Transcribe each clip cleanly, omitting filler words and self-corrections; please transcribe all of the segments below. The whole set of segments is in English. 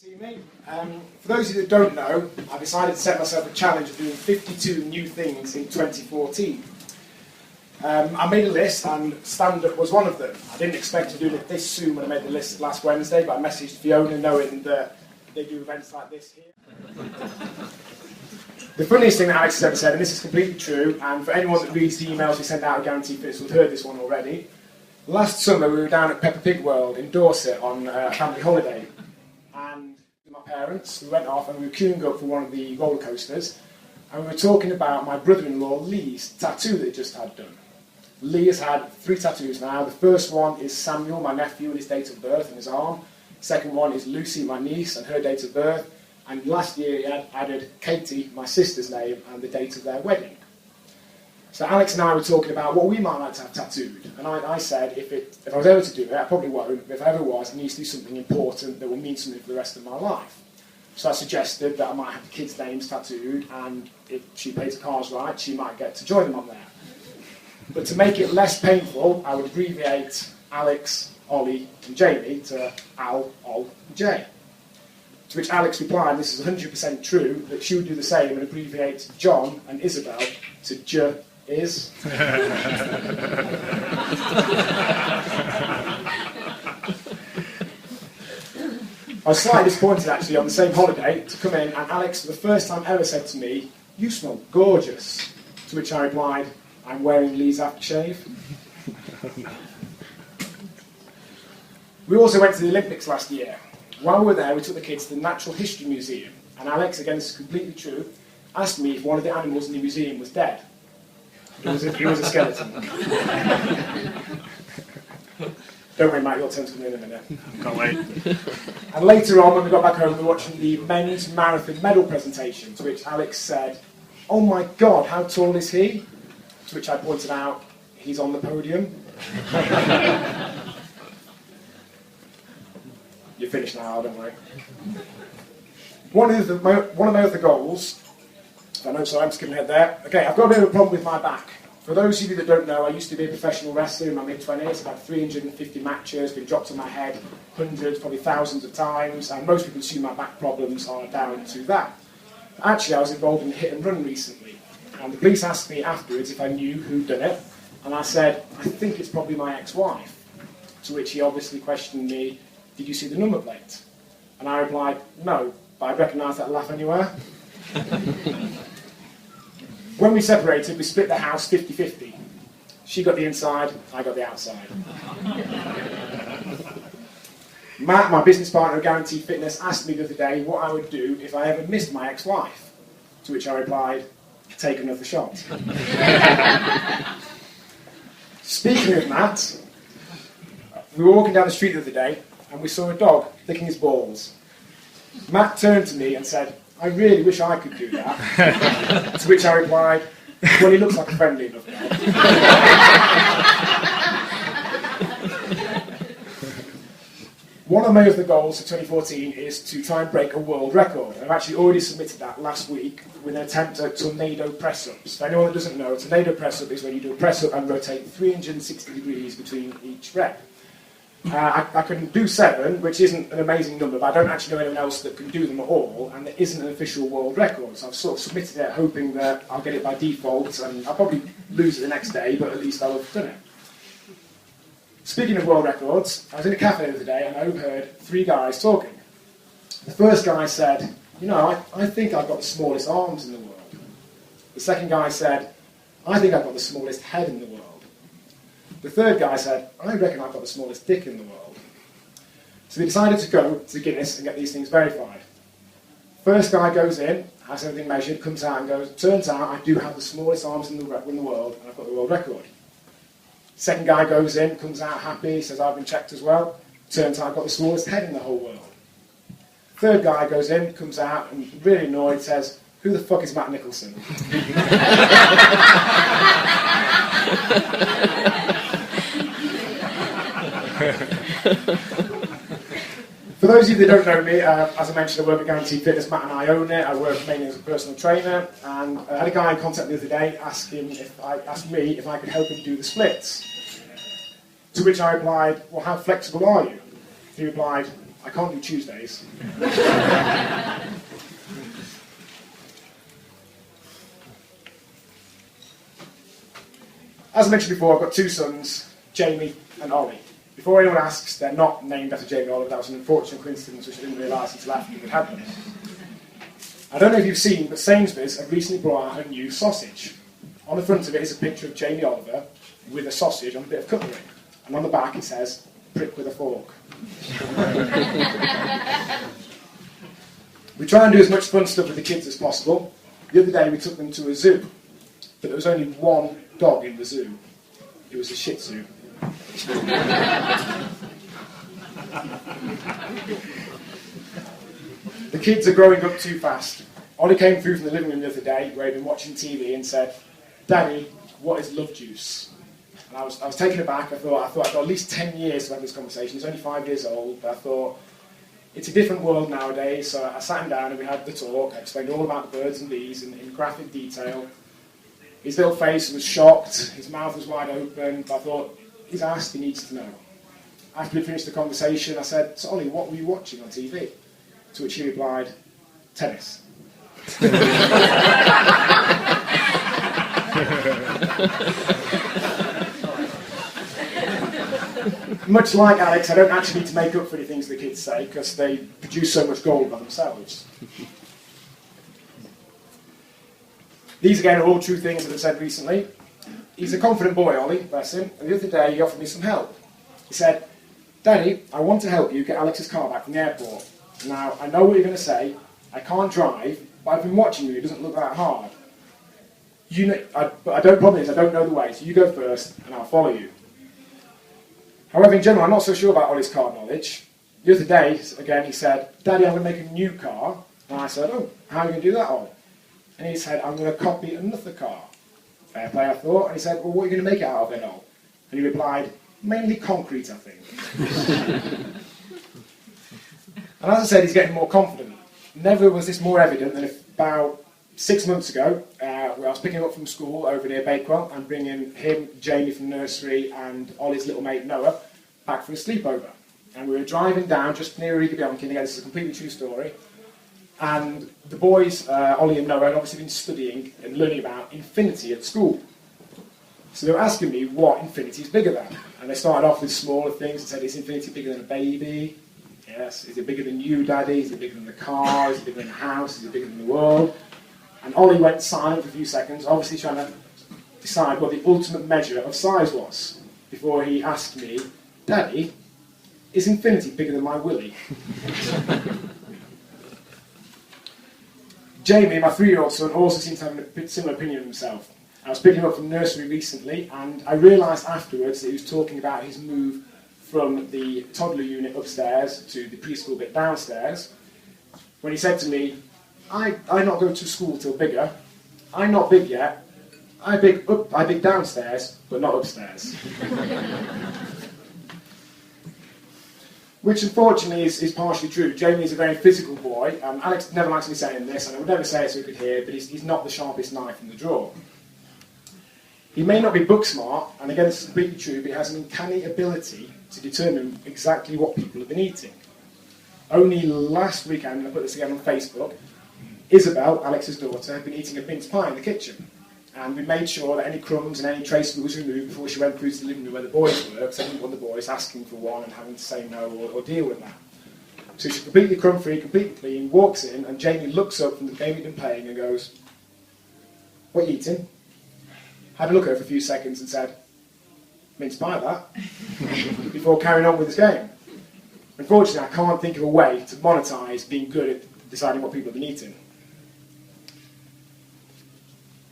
See me? For those of you that don't know, I decided to set myself a challenge of doing 52 new things in 2014. I made a list and stand-up was one of them. I didn't expect to do it this soon when I made the list last Wednesday, but I messaged Fiona knowing that they do events like this here. The funniest thing that Alex has ever said, and this is completely true, and for anyone that reads the emails we send out at Guaranteed Fitness will have heard this one already. Last summer we were down at Peppa Pig World in Dorset on a family holiday. And my parents, we went off and we were queuing up for one of the roller coasters, and we were talking about my brother-in-law Lee's tattoo that he just had done. Lee has had 3 tattoos now. The first one is Samuel, my nephew, and his date of birth on his arm. The second one is Lucy, my niece, and her date of birth. And last year he had added Katie, my sister's name, and the date of their wedding. So Alex and I were talking about what we might like to have tattooed, and I said if I was able to do it, I probably won't, but if I ever was, it needs to do something important that will mean something for the rest of my life. So I suggested that I might have the kids' names tattooed, and if she plays the cards right, she might get to join them on there. But to make it less painful, I would abbreviate Alex, Ollie, and Jamie to Al, Ol, and J. To which Alex replied, and this is 100% true, that she would do the same and abbreviate John and Isabel to J. Is. I was slightly disappointed actually on the same holiday to come in and Alex for the first time ever said to me, "You smell gorgeous." To which I replied, "I'm wearing Lee's aftershave." We also went to the Olympics last year. While we were there, we took the kids to the Natural History Museum, and Alex, again this is completely true, asked me if one of the animals in the museum was dead. It was a skeleton. Don't worry, Matt, your turn's coming in a minute. Can't wait. And later on, when we got back home, we were watching the men's marathon medal presentation, to which Alex said, "Oh my God, how tall is he?" To which I pointed out, "He's on the podium." You're finished now, don't worry. One of my other goals, I know, so I'm skipping ahead there. Okay, I've got a bit of a problem with my back. For those of you that don't know, I used to be a professional wrestler in my mid-20s. I've had 350 matches, been dropped on my head hundreds, probably thousands of times, and most people assume my back problems are down to that. Actually, I was involved in a hit and run recently, and the police asked me afterwards if I knew who'd done it, and I said, "I think it's probably my ex-wife." To which he obviously questioned me, "Did you see the number plate?" And I replied, "No, but I recognise that laugh anywhere." When we separated, we split the house 50-50. She got the inside, I got the outside. Matt, my business partner at Guaranteed Fitness, asked me the other day what I would do if I ever missed my ex-wife. To which I replied, "Take another shot." Speaking of Matt, we were walking down the street the other day and we saw a dog licking his balls. Matt turned to me and said, "I really wish I could do that." To which I replied, "Well, he looks like a friendly enough dog." One of my other goals for 2014 is to try and break a world record. I've actually already submitted that last week with an attempt at tornado press-ups. For anyone that doesn't know, a tornado press-up is where you do a press-up and rotate 360 degrees between each rep. I can do 7, which isn't an amazing number, but I don't actually know anyone else that can do them at all, and there isn't an official world record. So I've sort of submitted it hoping that I'll get it by default, and I'll probably lose it the next day, but at least I'll have done it. Speaking of world records, I was in a cafe the other day and I overheard 3 guys talking. The first guy said, "You know, I think I've got the smallest arms in the world." The second guy said, "I think I've got the smallest head in the world." The third guy said, "I reckon I've got the smallest dick in the world." So they decided to go to Guinness and get these things verified. First guy goes in, has everything measured, comes out and goes, "Turns out I do have the smallest arms in the world and I've got the world record." Second guy goes in, comes out happy, says, "I've been checked as well. Turns out I've got the smallest head in the whole world." Third guy goes in, comes out and really annoyed, says, "Who the fuck is Matt Nicholson?" For those of you that don't know me, as I mentioned, I work at Guaranteed Fitness. Matt and I own it. I work mainly as a personal trainer, and I had a guy in contact the other day ask me if I could help him do the splits. To which I replied, "Well, how flexible are you?" He replied, I can't do Tuesdays. As I mentioned before, I've got two sons, Jamie and Ollie. Before anyone asks, they're not named after Jamie Oliver. That was an unfortunate coincidence which I didn't realise until after it happened. I don't know if you've seen, but Sainsbury's have recently brought out a new sausage. On the front of it is a picture of Jamie Oliver with a sausage on a bit of cutlery. And on the back it says, prick with a fork. We try and do as much fun stuff with the kids as possible. The other day we took them to a zoo, but there was only one dog in the zoo. It was a Shih Tzu. The kids are growing up too fast. Ollie came through from the living room the other day where he'd been watching TV and said, "Daddy, what is love juice?" And I was taken aback. I thought I've got at least 10 years to have this conversation. He's only 5 years old, but I thought, it's a different world nowadays. So I sat him down and we had the talk. I explained all about the birds and bees in graphic detail. His little face was shocked, his mouth was wide open, but I thought, he's asked, he needs to know. After we finished the conversation, I said, "So Ollie, what were you watching on TV?" To which he replied, "Tennis." Much like Alex, I don't actually need to make up for any things the kids say, because they produce so much gold by themselves. These, again, are all true things that I've said recently. He's a confident boy, Ollie, bless him, and the other day he offered me some help. He said, "Daddy, I want to help you get Alex's car back from the airport. Now, I know what you're going to say, I can't drive, but I've been watching you, it doesn't look that hard. But I don't promise, I don't know the way, so you go first, and I'll follow you." However, in general, I'm not so sure about Ollie's car knowledge. The other day, again, he said, "Daddy, I'm going to make a new car." And I said, "Oh, how are you going to do that, Ollie?" And he said, "I'm going to copy another car." Fair play, I thought. And he said, "Well, what are you going to make it out of then, Ollie?" And he replied, "Mainly concrete, I think." And as I said, he's getting more confident. Never was this more evident than about 6 months ago, where I was picking him up from school over near Bakewell and bringing him, Jamie from nursery, and Ollie's little mate Noah back for a sleepover. And we were driving down just near Riga Bianchi, and again, this is a completely true story. And the boys, Ollie and Noah, had obviously been studying and learning about infinity at school. So they were asking me what infinity is bigger than. And they started off with smaller things and said, "Is infinity bigger than a baby? Yes. Is it bigger than you, Daddy? Is it bigger than the car? Is it bigger than the house? Is it bigger than the world?" And Ollie went silent for a few seconds, obviously trying to decide what the ultimate measure of size was, before he asked me, "Daddy, is infinity bigger than my willy?" Jamie, my 3-year-old son, also seems to have a similar opinion of himself. I was picking him up from nursery recently, and I realised afterwards that he was talking about his move from the toddler unit upstairs to the preschool bit downstairs, when he said to me, I not go to school till bigger. I'm not big yet. I big downstairs, but not upstairs." Which unfortunately is partially true. Jamie is a very physical boy. Alex never likes me saying this, and I would never say it so he could hear, but he's not the sharpest knife in the drawer. He may not be book smart, and again this is completely true, but he has an uncanny ability to determine exactly what people have been eating. Only last weekend, and I put this again on Facebook, Isabel, Alex's daughter, had been eating a mince pie in the kitchen. And we made sure that any crumbs and any trace food was removed before she went through to the living room where the boys were, because I didn't want the boys asking for one and having to say no or deal with that. So she's completely crumb-free, completely clean, walks in, and Jamie looks up from the game he'd been playing and goes, "What are you eating?" Had a look at her for a few seconds and said, "Mince pie, that," before carrying on with his game. Unfortunately, I can't think of a way to monetize being good at deciding what people have been eating.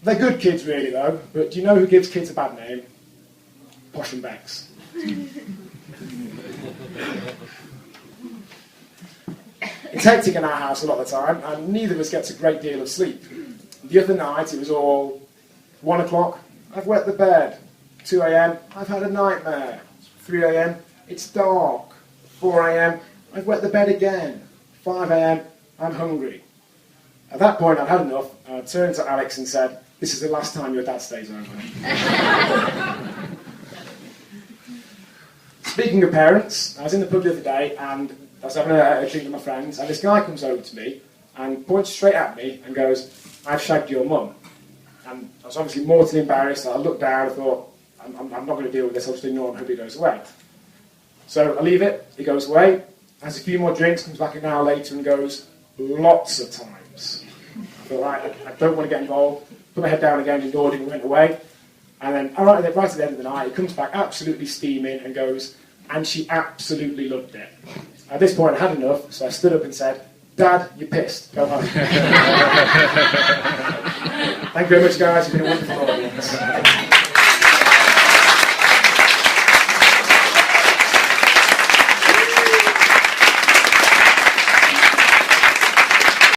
They're good kids, really, though, but do you know who gives kids a bad name? Posh and Becks. It's hectic in our house a lot of the time, and neither of us gets a great deal of sleep. The other night, it was all 1 o'clock, I've wet the bed. 2 a.m, I've had a nightmare. 3 a.m, it's dark. 4 a.m, I've wet the bed again. 5 a.m, I'm hungry. At that point, I'd had enough, and I turned to Alex and said, "This is the last time your dad stays over." Speaking of parents, I was in the pub the other day, and I was having a drink with my friends, and this guy comes over to me and points straight at me and goes, "I've shagged your mum." And I was obviously mortally embarrassed. I looked down and thought, I'm not going to deal with this, I'll just ignore him, hope he goes away. So I leave it, he goes away, has a few more drinks, comes back an hour later and goes, "Lots of times." I thought, right, I don't want to get involved. Put my head down again, ignored him, and went away. And then, right at the end of the night, he comes back absolutely steaming and goes, "And she absolutely loved it." At this point, I had enough, so I stood up and said, "Dad, you're pissed. Go home." Thank you very much, guys. You've been a wonderful audience.